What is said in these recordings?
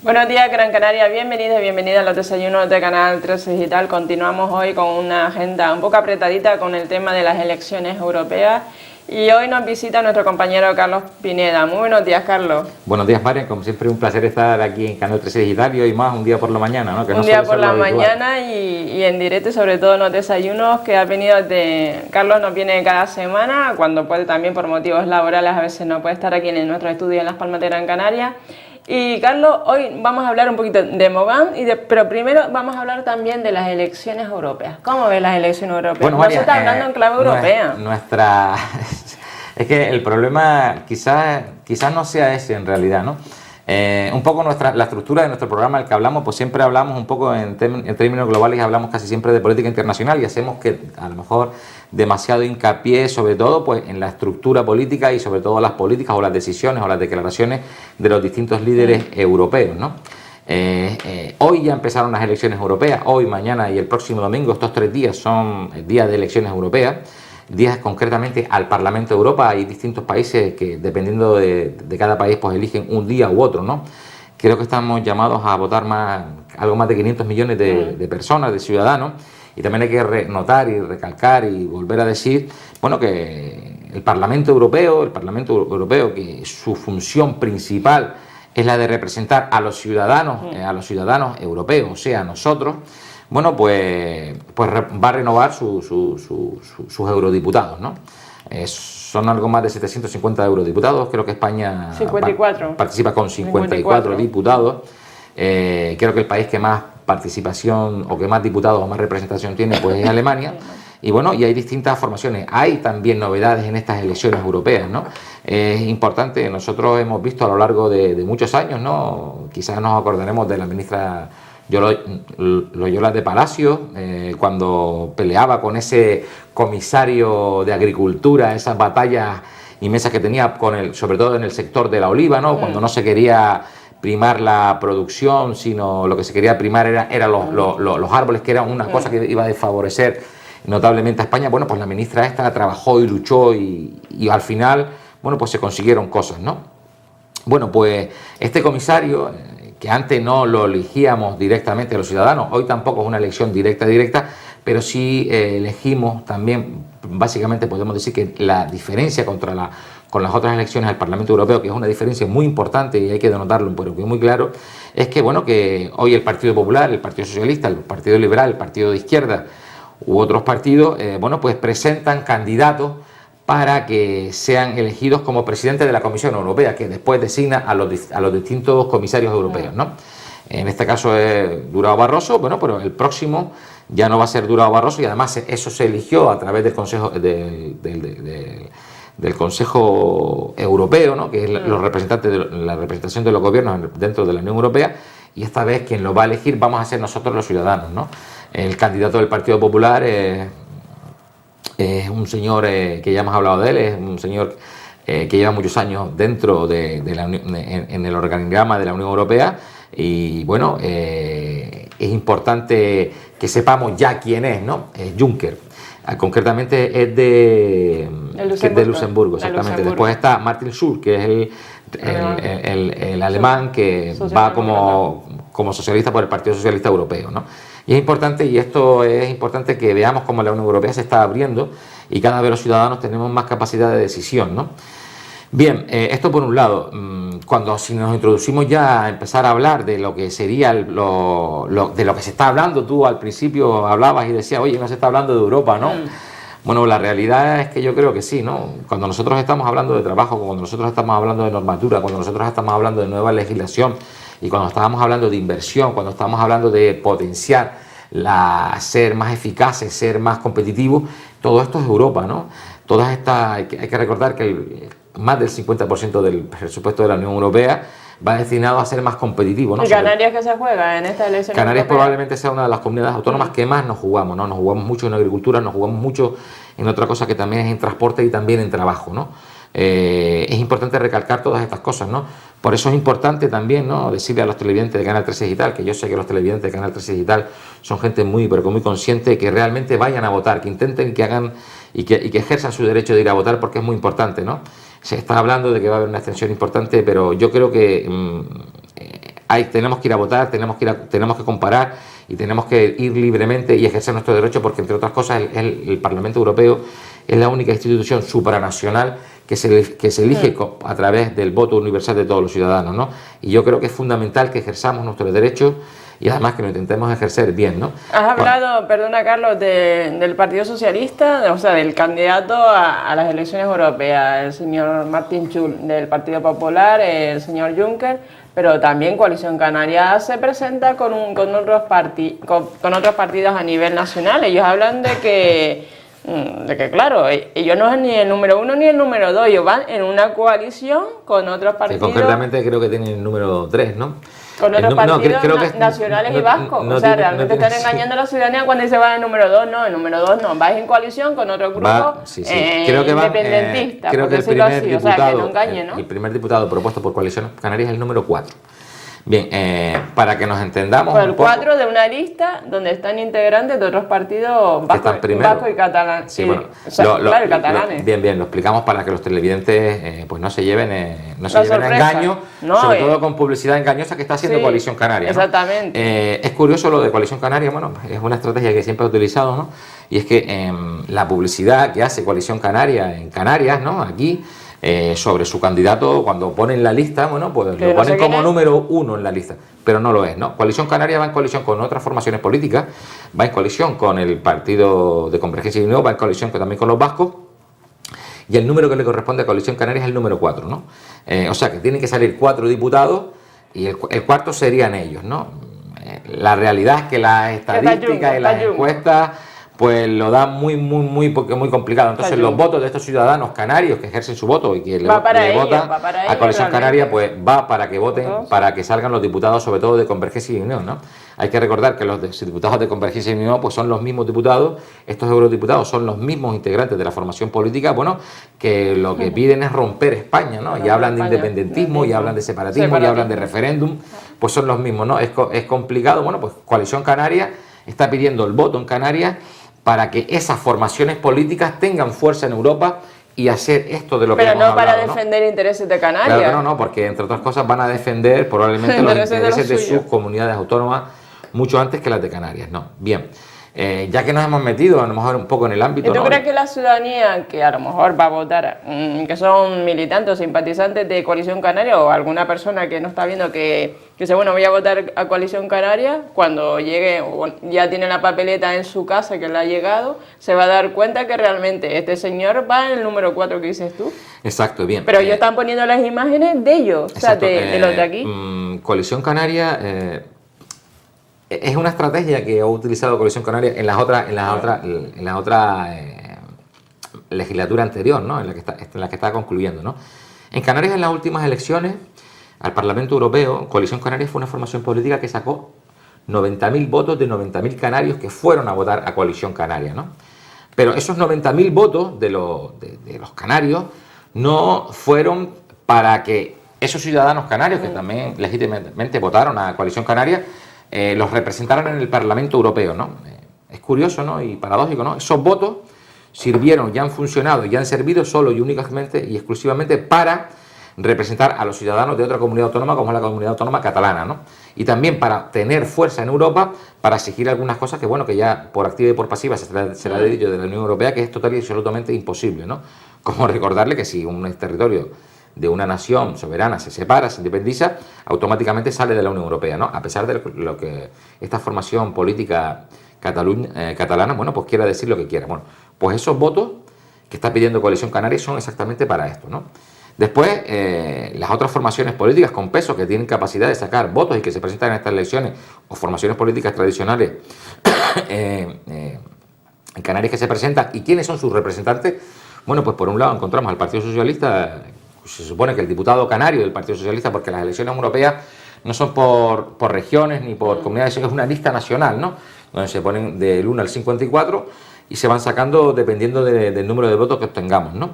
Buenos días, Gran Canaria. Bienvenidos y bienvenidas a los desayunos de Canal 13 Digital. Continuamos hoy con una agenda un poco apretadita con el tema de las elecciones europeas. Y hoy nos visita nuestro compañero Carlos Pineda. Muy buenos días, Carlos. Buenos días, María. Como siempre, un placer estar aquí en Canal 13 Digital y hoy más un día por la mañana, ¿no? Que un día por la mañana y en directo, sobre todo en los desayunos que ha venido Carlos nos viene cada semana, cuando puede también por motivos laborales, a veces no puede estar aquí en nuestro estudio en Las Palmas de Gran Canaria. Y Carlos, hoy vamos a hablar un poquito de Mogán, pero primero vamos a hablar también de las elecciones europeas. ¿Cómo ves las elecciones europeas? Bueno, María, no se está hablando en clave europea. Es que el problema quizás no sea ese en realidad, ¿no? Un poco la estructura de nuestro programa, el que hablamos, pues siempre hablamos un poco en términos globales, hablamos casi siempre de política internacional y hacemos que a lo mejor demasiado hincapié sobre todo pues en la estructura política y sobre todo las políticas o las decisiones o las declaraciones de los distintos líderes europeos, ¿no? Hoy ya empezaron las elecciones europeas, hoy, mañana y el próximo domingo, estos 3 días son días de elecciones europeas. Días concretamente al Parlamento de Europa. Hay distintos países que dependiendo de cada país pues eligen un día u otro, ¿no? Creo que estamos llamados a votar algo más de 500 millones de personas, de ciudadanos, y también hay que notar y recalcar y volver a decir, bueno, que el Parlamento Europeo, que su función principal es la de representar a los ciudadanos europeos, o sea, a nosotros. Bueno, pues va a renovar sus eurodiputados, ¿no? Son algo más de 750 eurodiputados, creo que España 54. Participa con 54 diputados. Creo que el país que más participación o que más diputados o más representación tiene pues es Alemania. Y bueno, y hay distintas formaciones. Hay también novedades en estas elecciones europeas, ¿no? Es importante, nosotros hemos visto a lo largo de muchos años, ¿no? Quizás nos acordaremos de la ministra Loyola de Palacio, cuando peleaba con ese comisario de Agricultura, esas batallas inmensas que tenía sobre todo en el sector de la oliva, ¿no? Cuando no se quería primar la producción, sino lo que se quería primar eran los árboles, que eran una cosa que iba a desfavorecer notablemente a España. Bueno, pues la ministra esta trabajó y luchó y al final, bueno, pues se consiguieron cosas, ¿no? Bueno, pues este comisario, que antes no lo elegíamos directamente a los ciudadanos, hoy tampoco es una elección directa, pero sí elegimos también, básicamente podemos decir que la diferencia con las otras elecciones al Parlamento Europeo, que es una diferencia muy importante y hay que denotarlo, pero que es muy claro, es que bueno, que hoy el Partido Popular, el Partido Socialista, el Partido Liberal, el Partido de Izquierda u otros partidos, bueno, pues presentan candidatos para que sean elegidos como presidente de la Comisión Europea, que después designa a los distintos comisarios europeos, ¿no? En este caso es Durão Barroso, bueno, pero el próximo ya no va a ser Durão Barroso y además eso se eligió a través del Consejo del Consejo Europeo, ¿no? Que es la representación de los gobiernos dentro de la Unión Europea, y esta vez quien lo va a elegir vamos a ser nosotros los ciudadanos, ¿no? El candidato del Partido Popular es un señor que ya hemos hablado de él, es un señor que lleva muchos años dentro en el organigrama de la Unión Europea y bueno, es importante que sepamos ya quién es, ¿no? Juncker. Concretamente es de Luxemburgo, exactamente. Después está Martin Schulz, que es el alemán que va como socialista por el Partido Socialista Europeo, ¿no? Y es importante, y esto es importante, que veamos cómo la Unión Europea se está abriendo y cada vez los ciudadanos tenemos más capacidad de decisión, ¿no? Bien, esto por un lado. Si nos introducimos ya a empezar a hablar de lo que sería de lo que se está hablando, tú al principio hablabas y decías, oye, no se está hablando de Europa, ¿no? Bueno, la realidad es que yo creo que sí, ¿no? Cuando nosotros estamos hablando de trabajo, cuando nosotros estamos hablando de normativa, cuando nosotros estamos hablando de nueva legislación y cuando estamos hablando de inversión, cuando estamos hablando de potenciar ser más eficaces, ser más competitivos, todo esto es Europa, ¿no? Hay que recordar que más del 50% del presupuesto de la Unión Europea va destinado a ser más competitivo, ¿no? ¿Y Canarias qué se juega en esta elección? Canarias probablemente sea una de las comunidades autónomas que más nos jugamos, ¿no? Nos jugamos mucho en agricultura, nos jugamos mucho en otra cosa que también es en transporte y también en trabajo, ¿no? Es importante recalcar todas estas cosas, ¿no? Por eso es importante también, ¿no?, decirle a los televidentes de Canal 13 Digital, que yo sé que los televidentes de Canal 13 Digital son gente muy, pero muy consciente, que realmente vayan a votar, que intenten, que hagan y que ejerzan su derecho de ir a votar, porque es muy importante, ¿no? Se está hablando de que va a haber una abstención importante, pero yo creo que tenemos que ir a votar, tenemos que comparar y tenemos que ir libremente y ejercer nuestro derecho, porque entre otras cosas el Parlamento Europeo es la única institución supranacional que se elige a través del voto universal de todos los ciudadanos, ¿no? Y yo creo que es fundamental que ejerzamos nuestros derechos y además que lo intentemos ejercer bien, ¿no? Has hablado, perdona Carlos, del Partido Socialista, o sea, del candidato a las elecciones europeas, el señor Martin Schulz, del Partido Popular, el señor Juncker, pero también Coalición Canaria se presenta con otros partidos a nivel nacional. Ellos hablan de que claro, ellos no es ni el número 1 ni el número 2, ellos van en una coalición con otros partidos. Sí, concretamente creo que tienen el número 3, ¿no? Con otros partidos nacionales y vascos. O sea, realmente están engañando a la ciudadanía cuando dice va en el número 2, no, el número 2 no, vais en coalición con otro grupo creo que independentista, creo que el decirlo primer así, diputado, o sea, que no engañe, ¿no? El primer diputado propuesto por Coalición Canaria es el número 4. Bien, para que nos entendamos pues el 4 de una lista donde están integrantes de otros partidos vascos y catalanes. Sí, bueno, claro, catalanes. Bien, lo explicamos para que los televidentes pues no se lleven a engaño, sobre todo con publicidad engañosa que está haciendo Coalición Canaria, ¿no? Exactamente. Es curioso lo de Coalición Canaria, bueno, es una estrategia que siempre he utilizado, ¿no? Y es que la publicidad que hace Coalición Canaria en Canarias, ¿no? Aquí, sobre su candidato, cuando ponen la lista, bueno, pues lo ponen como número 1 en la lista, pero no lo es, ¿no? Coalición Canaria va en coalición con otras formaciones políticas, va en coalición con el Partido de Convergencia y Unión, va en coalición también con los vascos, y el número que le corresponde a Coalición Canaria es el número 4, ¿no? O sea que tienen que salir 4 diputados y el cuarto serían ellos, ¿no? La realidad es que las estadísticas y las encuestas pues lo da muy complicado. Entonces los votos de estos ciudadanos canarios que ejercen su voto y que le votan a Coalición Canaria, pues va para que voten, para que salgan los diputados, sobre todo de Convergencia y Unión, ¿no? Hay que recordar que los diputados de Convergencia y Unión pues son los mismos diputados, estos eurodiputados son los mismos integrantes de la formación política, bueno, que lo que piden es romper España, ¿no? Y hablan de independentismo, y hablan de separatismo, y hablan de referéndum, pues son los mismos, ¿no? Es complicado. Bueno, pues Coalición Canaria está pidiendo el voto en Canarias para que esas formaciones políticas tengan fuerza en Europa y hacer esto de lo que hemos hablado. Pero no para defender intereses de Canarias. Claro que no, porque entre otras cosas van a defender probablemente los intereses de sus comunidades autónomas mucho antes que las de Canarias, ¿no? Bien, ya que nos hemos metido a lo mejor un poco en el ámbito... ¿Y tú crees que la ciudadanía que a lo mejor va a votar, que son militantes o simpatizantes de Coalición Canaria, o alguna persona que no está viendo que dice, bueno, voy a votar a Coalición Canaria, cuando llegue, o ya tiene la papeleta en su casa que le ha llegado, se va a dar cuenta que realmente este señor va en el número 4 que dices tú? Exacto, bien. Pero ellos están poniendo las imágenes de ellos, o sea, de los de aquí. Coalición Canaria... es una estrategia que ha utilizado Coalición Canaria en la otra legislatura anterior, ¿no? en la que está concluyendo, ¿no? En Canarias, en las últimas elecciones al Parlamento Europeo, Coalición Canaria fue una formación política que sacó 90.000 votos de 90.000 canarios que fueron a votar a Coalición Canaria, ¿no? Pero esos 90.000 votos de los canarios no fueron para que esos ciudadanos canarios, que también legítimamente votaron a Coalición Canaria, los representaron en el Parlamento Europeo, ¿no? Es curioso, ¿no? Y paradójico, ¿no? Esos votos sirvieron, ya han funcionado, ya han servido solo y únicamente y exclusivamente para representar a los ciudadanos de otra comunidad autónoma como es la comunidad autónoma catalana, ¿no? Y también para tener fuerza en Europa para exigir algunas cosas que, bueno, que ya por activa y por pasiva se le ha dicho de la Unión Europea que es total y absolutamente imposible, ¿no? Como recordarle que si un territorio de una nación soberana se separa, se independiza, automáticamente sale de la Unión Europea, ¿no? A pesar de lo que esta formación política catalana, bueno, pues quiera decir lo que quiera. Bueno, pues esos votos que está pidiendo Coalición Canaria son exactamente para esto, ¿no? Después, las otras formaciones políticas con peso que tienen capacidad de sacar votos y que se presentan en estas elecciones, o formaciones políticas tradicionales en Canarias que se presentan, ¿y quiénes son sus representantes? Bueno, pues por un lado encontramos al Partido Socialista. Se supone que el diputado canario del Partido Socialista, porque las elecciones europeas no son por regiones ni por comunidades, es una lista nacional, ¿no? Donde se ponen del 1 al 54 y se van sacando dependiendo del número de votos que obtengamos, ¿no?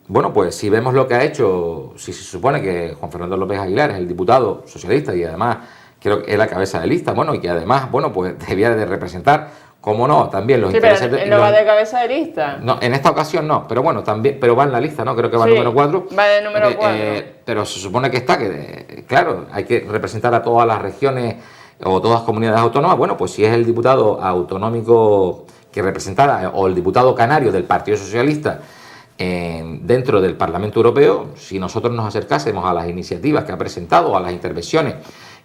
Bueno, pues si vemos lo que ha hecho, si se supone que Juan Fernando López Aguilar es el diputado socialista y además creo que es la cabeza de lista, bueno, y que además, bueno, pues debía de representar como no, también los sí, intereses... pero no va de cabeza de lista. No, en esta ocasión no, pero bueno, también, pero va en la lista, ¿no? Creo que va Sí, número 4. va de número 4. Pero se supone que está, que claro, hay que representar a todas las regiones o todas las comunidades autónomas. Bueno, pues si es el diputado autonómico que representara, o el diputado canario del Partido Socialista dentro del Parlamento Europeo, si nosotros nos acercásemos a las iniciativas que ha presentado, a las intervenciones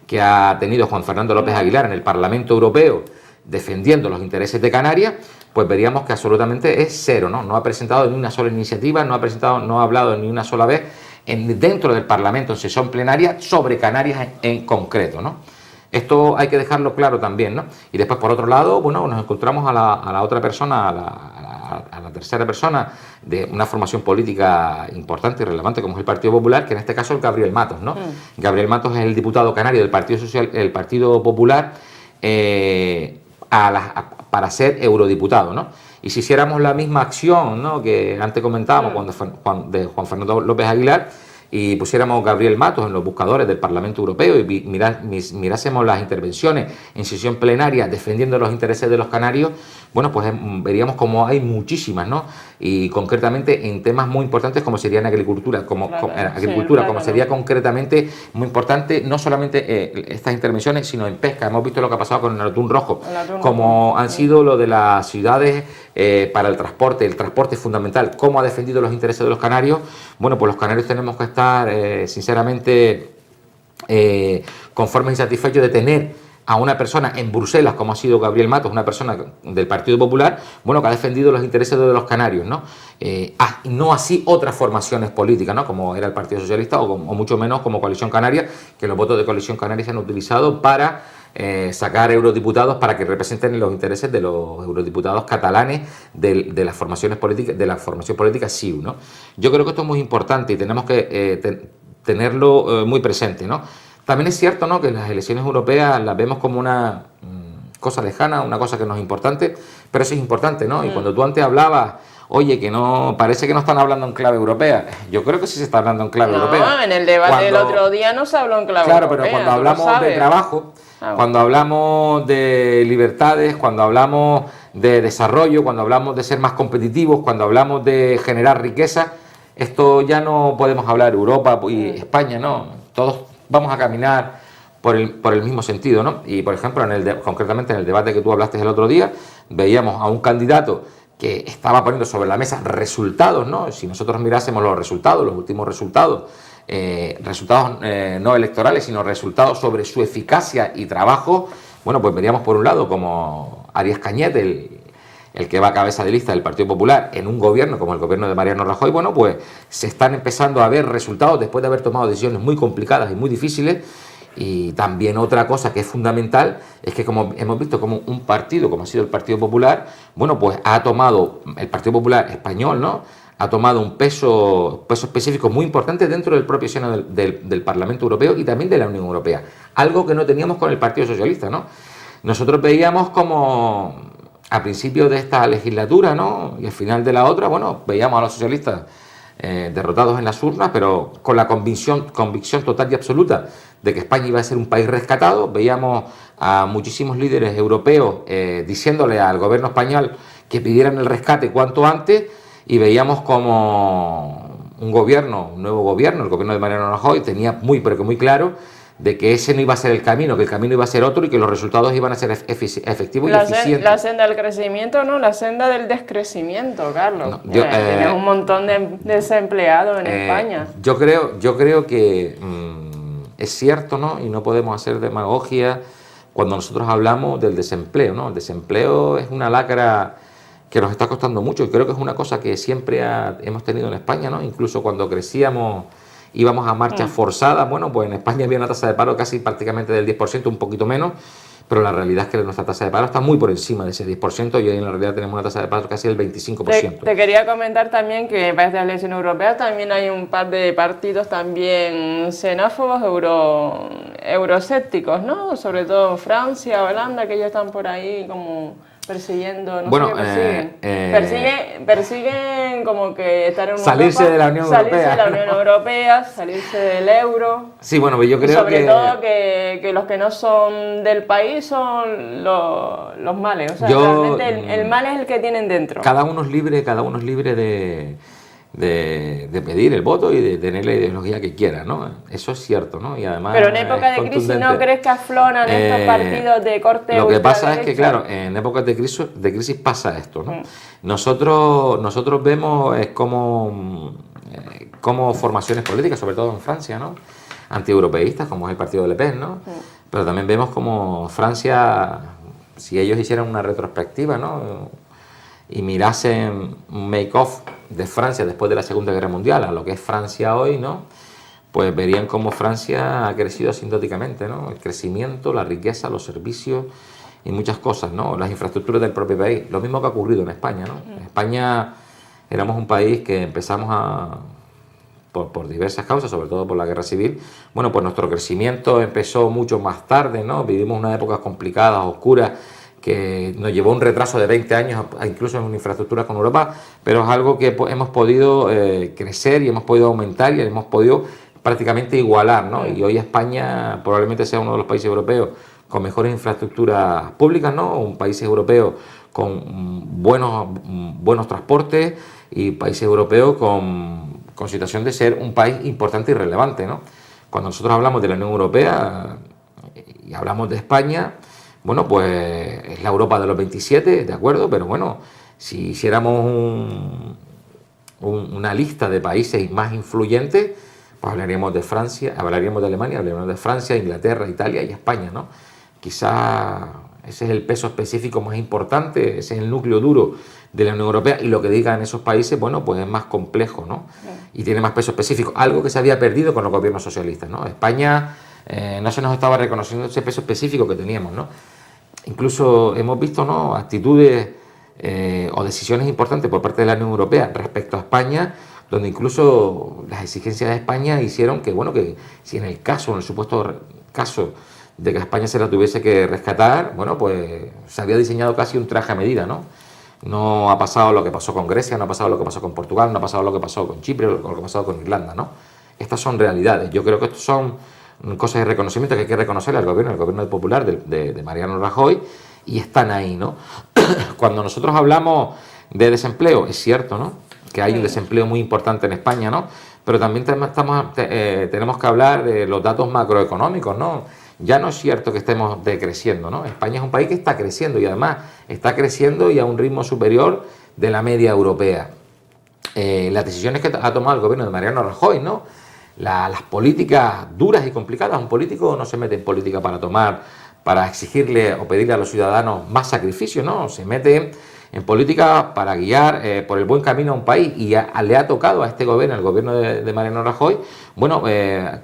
que ha tenido Juan Fernando López Aguilar en el Parlamento Europeo, defendiendo los intereses de Canarias, pues veríamos que absolutamente es cero, ¿no? No ha presentado ni una sola iniciativa, no ha hablado ni una sola vez dentro del Parlamento en sesión plenaria sobre Canarias en concreto, ¿no? Esto hay que dejarlo claro también, ¿no? Y después, por otro lado, bueno, nos encontramos a la otra persona, a la tercera persona de una formación política importante y relevante como es el Partido Popular, que en este caso es Gabriel Matos, ¿no? Gabriel Matos es el diputado canario del Partido Popular, para ser eurodiputado, ¿no? Y si hiciéramos la misma acción, ¿no?, que antes comentábamos de Juan Fernando López Aguilar, y pusiéramos Gabriel Matos en los buscadores del Parlamento Europeo y mirásemos las intervenciones en sesión plenaria defendiendo los intereses de los canarios, bueno, pues veríamos como hay muchísimas, ¿no? Y concretamente en temas muy importantes como sería en agricultura, como sería concretamente muy importante, no solamente estas intervenciones, sino en pesca. Hemos visto lo que ha pasado con el atún rojo, como han sido lo de las ciudades para el transporte es fundamental, cómo ha defendido los intereses de los canarios. Bueno, pues los canarios tenemos que estar sinceramente conformes y satisfechos de tener a una persona en Bruselas, como ha sido Gabriel Matos, una persona del Partido Popular, bueno, que ha defendido los intereses de los canarios, ¿no? No así otras formaciones políticas, ¿no?, como era el Partido Socialista o mucho menos como Coalición Canaria, que los votos de Coalición Canaria se han utilizado para sacar eurodiputados para que representen los intereses de los eurodiputados catalanes de las formaciones políticas, de la formación política CiU, ¿no? Yo creo que esto es muy importante y tenemos que tenerlo muy presente, ¿no? También es cierto, ¿no?, que las elecciones europeas las vemos como una cosa lejana, una cosa que no es importante, pero eso es importante, ¿no? Y cuando tú antes hablabas, oye, que no, parece que no están hablando en clave europea, yo creo que sí se está hablando en clave europea. No, en el debate del otro día no se habló en clave europea. Claro, pero cuando hablamos de trabajo, cuando hablamos de libertades, cuando hablamos de desarrollo, cuando hablamos de ser más competitivos, cuando hablamos de generar riqueza, esto ya no podemos hablar Europa y España, ¿no? Todos vamos a caminar por el mismo sentido, ¿no? Y, por ejemplo, concretamente en el debate que tú hablaste el otro día, veíamos a un candidato que estaba poniendo sobre la mesa resultados, ¿no? Si nosotros mirásemos los resultados, los últimos resultados, no electorales, sino resultados sobre su eficacia y trabajo, bueno, pues veríamos por un lado como Arias Cañete, el que va a cabeza de lista del Partido Popular en un gobierno como el gobierno de Mariano Rajoy, bueno, pues se están empezando a ver resultados después de haber tomado decisiones muy complicadas y muy difíciles. Y también otra cosa que es fundamental es que, como hemos visto, como un partido como ha sido el Partido Popular, bueno, pues ha tomado, el Partido Popular español, ¿no?, ha tomado un peso específico muy importante dentro del propio seno del Parlamento Europeo y también de la Unión Europea, algo que no teníamos con el Partido Socialista, ¿no? Nosotros veíamos como a principio de esta legislatura, ¿no?, y al final de la otra, bueno, veíamos a los socialistas derrotados en las urnas, pero con la convicción total y absoluta de que España iba a ser un país rescatado. Veíamos a muchísimos líderes europeos diciéndole al gobierno español que pidieran el rescate cuanto antes, y veíamos como un nuevo gobierno, el gobierno de Mariano Rajoy, tenía muy claro de que ese no iba a ser el camino, que el camino iba a ser otro y que los resultados iban a ser efectivos y eficientes. La senda del crecimiento, no, la senda del descrecimiento, Carlos. No, tienes un montón de desempleados en España. Yo creo que es cierto, ¿no?, y no podemos hacer demagogia cuando nosotros hablamos del desempleo, ¿no? El desempleo es una lacra que nos está costando mucho y creo que es una cosa que siempre hemos tenido en España, ¿no? Incluso cuando crecíamos íbamos a marchas forzadas, bueno, pues en España había una tasa de paro casi prácticamente del 10%, un poquito menos, pero la realidad es que nuestra tasa de paro está muy por encima de ese 10% y hoy en la realidad tenemos una tasa de paro casi del 25%. Te quería comentar también que para esta elección europea también hay un par de partidos también xenófobos, euroscépticos, ¿no? Sobre todo en Francia, Holanda, que ya están por ahí como persiguiendo, no bueno, sé qué persiguen. Persiguen como que estar en salirse Europa, de la Unión Europea. Salirse de la Unión Europea, salirse del euro. Sí, bueno, yo creo sobre todo que los que no son del país son los males. O sea, realmente el mal es el que tienen dentro. Cada uno es libre de pedir el voto y de tener la ideología que quiera, ¿no? Eso es cierto, ¿no? Y además pero en época de crisis, ¿no crees que afloran estos partidos de corte Lo que pasa es que, claro, en épocas de crisis pasa esto, ¿no? Nosotros vemos como formaciones políticas, sobre todo en Francia, ¿no? Antieuropeístas, como es el partido de Le Pen, ¿no? Pero también vemos como Francia, si ellos hicieran una retrospectiva, ¿no? Y mirasen un make-off de Francia después de la Segunda Guerra Mundial a lo que es Francia hoy, ¿no? Pues verían cómo Francia ha crecido asintóticamente, ¿no? El crecimiento, la riqueza, los servicios y muchas cosas, ¿no? Las infraestructuras del propio país. Lo mismo que ha ocurrido en España, ¿no? En España éramos un país que empezamos por diversas causas, sobre todo por la guerra civil. Bueno, pues nuestro crecimiento empezó mucho más tarde, ¿no? Vivimos unas épocas complicadas, oscuras, que nos llevó un retraso de 20 años, incluso en infraestructuras con Europa, pero es algo que hemos podido crecer y hemos podido aumentar y hemos podido prácticamente igualar, ¿no? Y hoy España probablemente sea uno de los países europeos con mejores infraestructuras públicas, ¿no? Un país europeo con buenos transportes y países europeos con situación de ser un país importante y relevante, ¿no? Cuando nosotros hablamos de la Unión Europea y hablamos de España, bueno, pues es la Europa de los 27, ¿de acuerdo? Pero bueno, si hiciéramos una lista de países más influyentes, pues hablaríamos de Francia, hablaríamos de Alemania, hablaríamos de Francia, Inglaterra, Italia y España, ¿no? Quizá ese es el peso específico más importante, ese es el núcleo duro de la Unión Europea, y lo que digan esos países, bueno, pues es más complejo, ¿no? Y tiene más peso específico, algo que se había perdido con los gobiernos socialistas, ¿no? España no se nos estaba reconociendo ese peso específico que teníamos, ¿no? Incluso hemos visto, ¿no?, actitudes o decisiones importantes por parte de la Unión Europea respecto a España, donde incluso las exigencias de España hicieron que, bueno, que si en el supuesto caso de que a España se la tuviese que rescatar, bueno, pues se había diseñado casi un traje a medida, ¿no? No ha pasado lo que pasó con Grecia, no ha pasado lo que pasó con Portugal, no ha pasado lo que pasó con Chipre, lo que ha pasado con Irlanda, ¿no? Estas son realidades. Yo creo que estos son cosas de reconocimiento que hay que reconocerle al gobierno popular de Mariano Rajoy, y están ahí, ¿no? Cuando nosotros hablamos de desempleo, es cierto, ¿no?, que hay un desempleo muy importante en España, ¿no? Pero también tenemos que hablar de los datos macroeconómicos, ¿no? Ya no es cierto que estemos decreciendo, ¿no? España es un país que está creciendo, y además está creciendo y a un ritmo superior de la media europea. Las decisiones que ha tomado el gobierno de Mariano Rajoy, ¿no?, las políticas duras y complicadas. Un político no se mete en política para exigirle o pedirle a los ciudadanos más sacrificio, ¿no? Se mete en política para guiar por el buen camino a un país, y le ha tocado a este gobierno, el gobierno de Mariano Rajoy, bueno,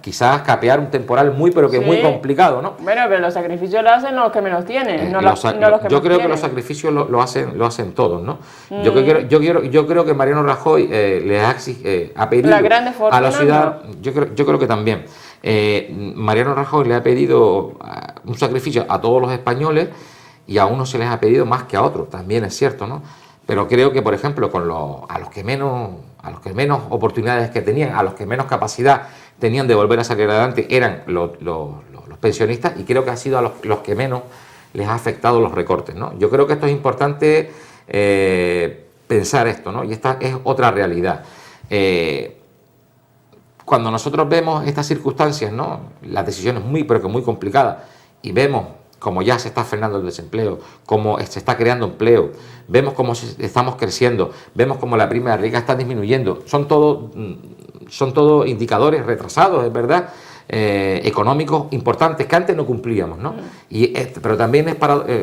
quizás capear un temporal muy muy complicado, ¿no? Bueno, pero los sacrificios los hacen los que menos tienen, no los que yo más creo tienen. que los sacrificios lo hacen todos, ¿no? Yo creo que Mariano Rajoy ha pedido a los ciudadanos, yo creo que también Mariano Rajoy le ha pedido un sacrificio a todos los españoles, y a unos se les ha pedido más que a otros, también es cierto, ¿no? Pero creo que, por ejemplo, a los que menos oportunidades que tenían, a los que menos capacidad tenían de volver a salir adelante, eran los pensionistas, y creo que ha sido a los que menos les ha afectado los recortes, ¿no? Yo creo que esto es importante pensar esto, ¿no? Y esta es otra realidad. Cuando nosotros vemos estas circunstancias, ¿no?, las decisiones pero que muy complicadas, y vemos como ya se está frenando el desempleo, como se está creando empleo, vemos cómo estamos creciendo, vemos cómo la prima de riesgo está disminuyendo. Son todo indicadores retrasados, es verdad, económicos importantes que antes no cumplíamos, ¿no? Pero también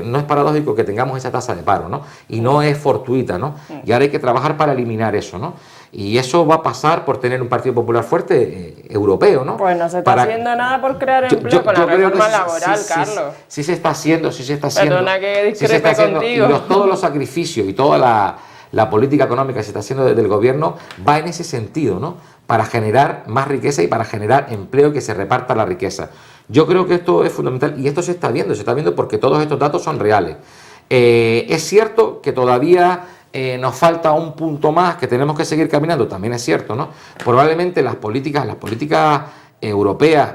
no es paradójico que tengamos esa tasa de paro, ¿no? Y no es fortuita, ¿no? Y ahora hay que trabajar para eliminar eso, ¿no? Y eso va a pasar por tener un Partido Popular fuerte europeo, ¿no? Pues no se está haciendo nada por crear empleo con la reforma laboral, Carlos. Sí se está haciendo. Perdona que discrepe contigo. Y todos los sacrificios y toda la política económica que se está haciendo desde el gobierno va en ese sentido, ¿no? Para generar más riqueza y para generar empleo, que se reparta la riqueza. Yo creo que esto es fundamental, y esto se está viendo porque todos estos datos son reales. Es cierto que todavía nos falta un punto más, que tenemos que seguir caminando, también es cierto, ¿no? Probablemente las políticas europeas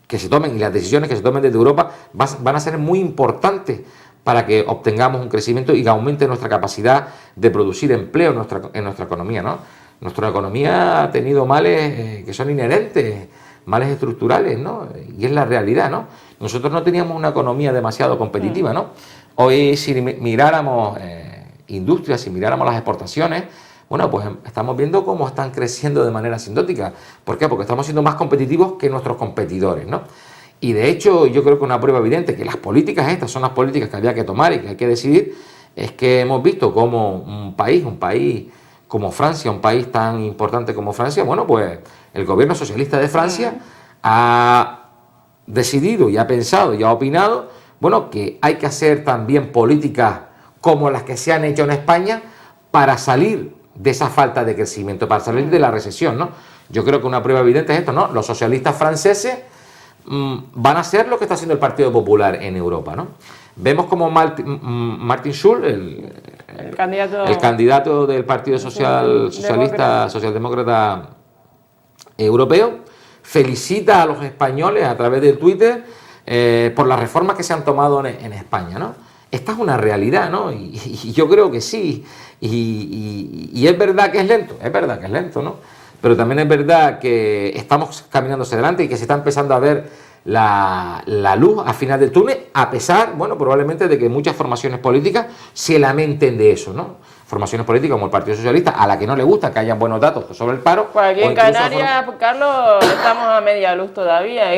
que se tomen y las decisiones que se tomen desde Europa van a ser muy importantes para que obtengamos un crecimiento y que aumente nuestra capacidad de producir empleo en nuestra economía, ¿no? Nuestra economía ha tenido males que son inherentes, males estructurales, ¿no? Y es la realidad, ¿no? Nosotros no teníamos una economía demasiado competitiva, ¿no? Hoy, si miráramos industrias, si miráramos las exportaciones, bueno, pues estamos viendo cómo están creciendo de manera asintótica. ¿Por qué? Porque estamos siendo más competitivos que nuestros competidores, ¿no? Y de hecho, yo creo que una prueba evidente que las políticas estas son las políticas que había que tomar y que hay que decidir, es que hemos visto cómo un país como Francia, un país tan importante como Francia, bueno, pues el gobierno socialista de Francia ha decidido y ha pensado y ha opinado, bueno, que hay que hacer también políticas como las que se han hecho en España para salir de esa falta de crecimiento, para salir de la recesión, ¿no? Yo creo que una prueba evidente es esto, ¿no? Los socialistas franceses van a hacer lo que está haciendo el Partido Popular en Europa, ¿no? Vemos como Martin Schulz, el candidato del Partido Socialdemócrata Europeo, felicita a los españoles a través de Twitter por las reformas que se han tomado en España, ¿no? Esta es una realidad, ¿no? Y yo creo que sí. Y es verdad que es lento, ¿no? Pero también es verdad que estamos caminando hacia adelante y que se está empezando a ver la luz al final del túnel, a pesar, bueno, probablemente de que muchas formaciones políticas se lamenten de eso, ¿no? Formaciones políticas como el Partido Socialista, a la que no le gusta que hayan buenos datos sobre el paro. Pues aquí en Canarias, Carlos, estamos a media luz todavía,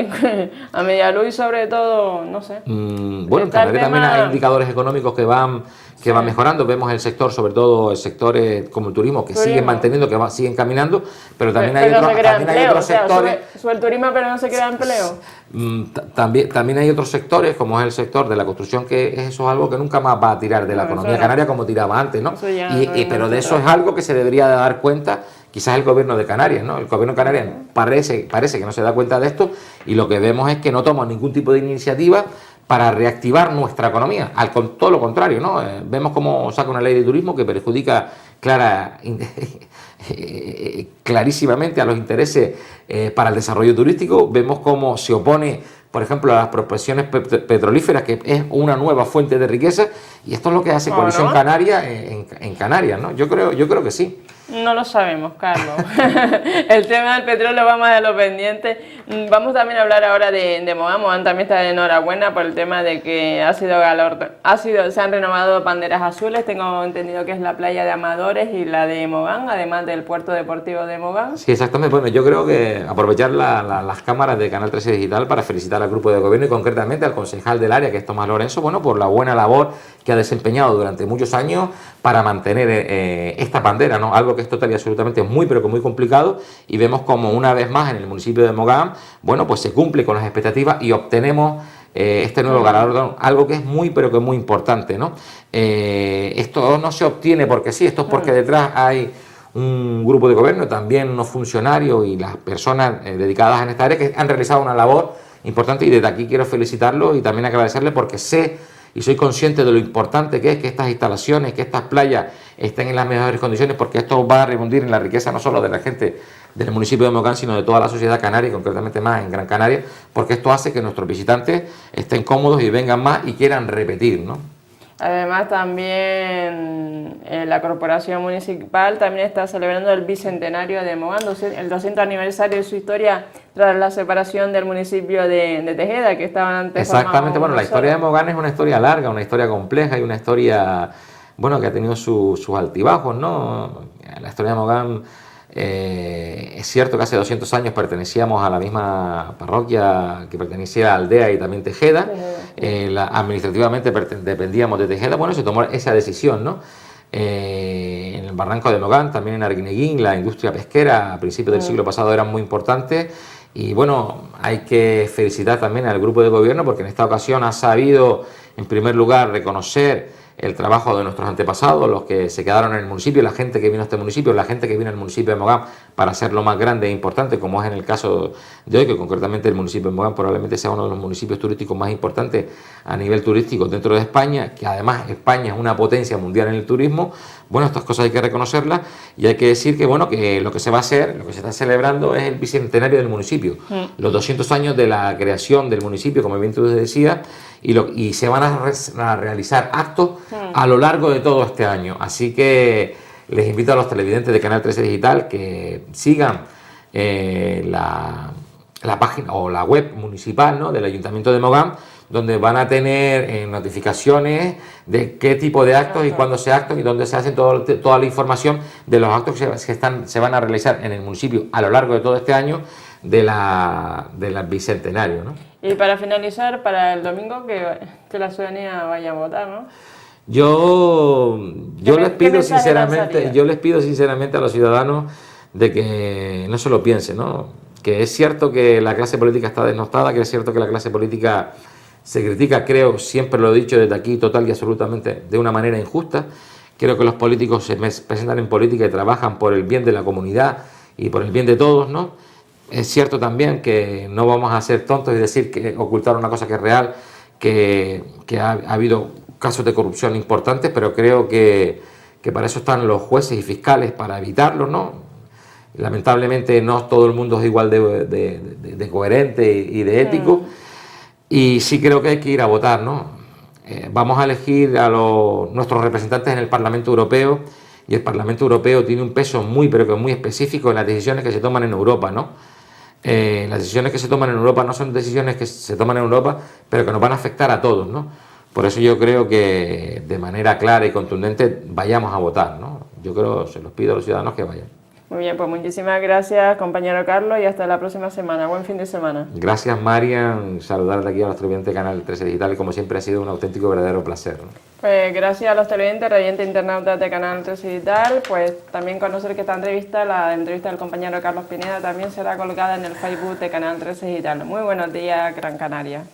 a media luz y sobre todo, no sé. Bueno, en Canarias también hay indicadores económicos que van mejorando. Vemos el sector, sobre todo el sector como el turismo, que siguen manteniendo, siguen caminando, pero también hay otros sectores. Sube el turismo, pero no se crea empleo. También hay otros sectores, como es el sector de la construcción, que eso es algo que nunca más va a tirar de la economía canaria como tiraba antes, ¿no? Pero de eso es algo que se debería de dar cuenta quizás el gobierno de Canarias, ¿no? El gobierno de Canarias parece que no se da cuenta de esto, y lo que vemos es que no toma ningún tipo de iniciativa para reactivar nuestra economía, todo lo contrario, ¿no? Vemos cómo saca una ley de turismo que perjudica clarísimamente a los intereses para el desarrollo turístico. Vemos cómo se opone, por ejemplo, a las prospecciones petrolíferas, que es una nueva fuente de riqueza, y esto es lo que hace Coalición Canaria en Canarias, ¿no? Yo creo que sí. No lo sabemos, Carlos. El tema del petróleo vamos a lo pendiente. Vamos también a hablar ahora de Mogán. Mogán también está de enhorabuena por el tema de que se han renovado banderas azules. Tengo entendido que es la playa de Amadores y la de Mogán, además del puerto deportivo de Mogán. Sí, exactamente. Bueno, yo creo que aprovechar las cámaras de Canal 13 Digital para felicitar al grupo de gobierno y concretamente al concejal del área, que es Tomás Lorenzo, bueno, por la buena labor que ha desempeñado durante muchos años para mantener esta bandera, ¿no? Algo que es total y absolutamente muy, pero que muy complicado, y vemos como una vez más en el municipio de Mogán, bueno, pues se cumple con las expectativas y obtenemos este nuevo galardón, algo que es muy, pero que muy importante, ¿no? Esto no se obtiene porque sí, esto es porque detrás hay un grupo de gobierno, también unos funcionarios y las personas dedicadas en esta área que han realizado una labor importante, y desde aquí quiero felicitarlos y también agradecerles, porque sé y soy consciente de lo importante que es que estas instalaciones, que estas playas estén en las mejores condiciones, porque esto va a redundar en la riqueza no solo de la gente del municipio de Mogán, sino de toda la sociedad canaria, y concretamente más en Gran Canaria, porque esto hace que nuestros visitantes estén cómodos y vengan más y quieran repetir, ¿no? Además, también la corporación municipal también está celebrando el bicentenario de Mogán, el 200 aniversario de su historia tras la separación del municipio de Tejeda, que estaban antes. Exactamente, bueno, la historia de Mogán es una historia larga, una historia compleja y una historia, bueno, que ha tenido sus altibajos, ¿no? La historia de Mogán, es cierto que hace 200 años pertenecíamos a la misma parroquia que pertenecía a Aldea y también Tejeda. Administrativamente dependíamos de Tejeda. Bueno, se tomó esa decisión, ¿no? En el barranco de Mogán, también en Arguineguín, la industria pesquera a principios del siglo pasado era muy importante, y bueno, hay que felicitar también al grupo de gobierno, porque en esta ocasión ha sabido, en primer lugar, reconocer el trabajo de nuestros antepasados, los que se quedaron en el municipio, la gente que vino a este municipio, la gente que vino al municipio de Mogán para hacerlo más grande e importante, como es en el caso de hoy, que concretamente el municipio de Mogán probablemente sea uno de los municipios turísticos más importantes a nivel turístico dentro de España, que además España es una potencia mundial en el turismo. Bueno, estas cosas hay que reconocerlas y hay que decir que, bueno, que lo que se va a hacer, lo que se está celebrando es el bicentenario del municipio, los 200 años de la creación del municipio, como bien tú decías, y se van a realizar actos a lo largo de todo este año. Así que les invito a los televidentes de Canal 13 Digital que sigan la página o la web municipal, ¿no?, del Ayuntamiento de Mogán, donde van a tener notificaciones de qué tipo de actos y cuándo se actan y dónde se hacen toda la información de los actos que se van a realizar en el municipio a lo largo de todo este año del bicentenario, ¿no? Y para finalizar, para el domingo, que la ciudadanía vaya a votar, ¿no? Yo les pido sinceramente a los ciudadanos de que no se lo piensen, ¿no? Que es cierto que la clase política está desnostada, que es cierto que la clase política se critica, creo, siempre lo he dicho desde aquí, total y absolutamente, de una manera injusta. Creo que los políticos se presentan en política y trabajan por el bien de la comunidad y por el bien de todos, ¿no? Es cierto también que no vamos a ser tontos y decir que ocultar una cosa que es real, que ha habido casos de corrupción importantes, pero creo que para eso están los jueces y fiscales, para evitarlo, ¿no? Lamentablemente no todo el mundo es igual de coherente y de ético, y sí creo que hay que ir a votar, ¿no? Vamos a elegir a nuestros representantes en el Parlamento Europeo, y el Parlamento Europeo tiene un peso muy, pero que muy específico en las decisiones que se toman en Europa, ¿no? Las decisiones que se toman en Europa no son decisiones que se toman en Europa, pero que nos van a afectar a todos, ¿no? Por eso yo creo que de manera clara y contundente vayamos a votar, ¿no? Yo creo, se los pido a los ciudadanos que vayan. Muy bien, pues muchísimas gracias, compañero Carlos, y hasta la próxima semana. Buen fin de semana. Gracias, Marian. Saludar de aquí a los televidentes de Canal 13 Digital, y como siempre ha sido un auténtico verdadero placer, ¿no? Pues gracias a los televidentes, radiantes internautas de Canal 13 Digital, pues también conocer que esta entrevista, la entrevista del compañero Carlos Pineda, también será colgada en el Facebook de Canal 13 Digital. Muy buenos días, Gran Canaria.